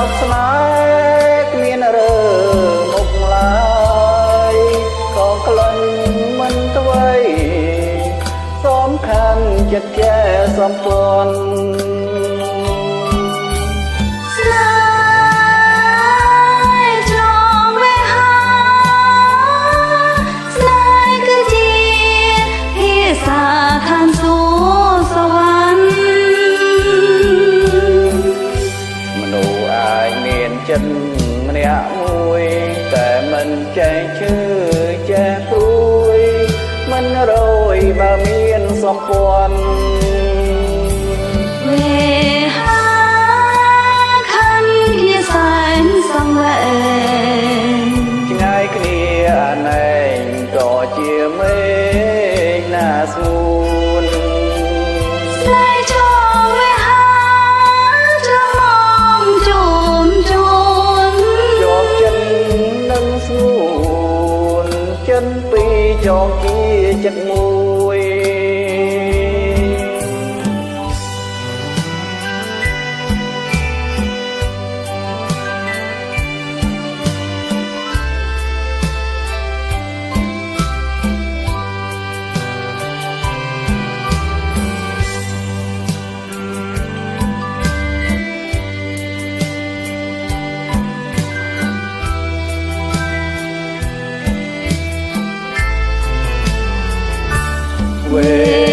កស្នេហ៍គ្មានរើមុខឡើយក៏ក្លិនមិនថ្វីសំខាន់ចិត្តចែសម្ព័ន្ធចិត្តម្នាក់មួយតែមិនចែកឈឺចេះព្រួយមិនរយបើមានសម្ព័ន្ធវេហាខណ្ឌគ្នាសែនសង្វេគឆ្ងាយគ្នាអាណែងក៏ជាមេឃណាស្ងួនពីចងជាចិត្តមួយវេ